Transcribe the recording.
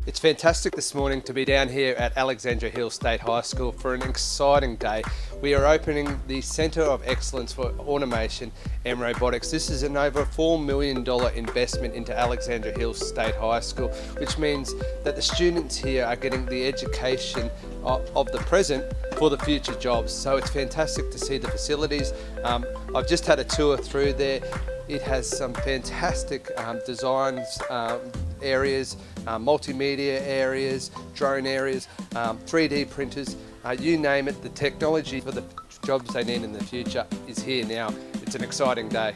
It's fantastic this morning to be down here at Alexandra Hills State High School for an exciting day. We are opening the Centre of Excellence for Automation and Robotics. This is an over $4 million investment into Alexandra Hills State High School, which means that the students here are getting the education of the present for the future jobs. So it's fantastic to see the facilities. I've just had a tour through there. It has some fantastic designs, areas, multimedia areas, drone areas, 3D printers, you name it. The technology for the jobs they need in the future is here now. It's an exciting day.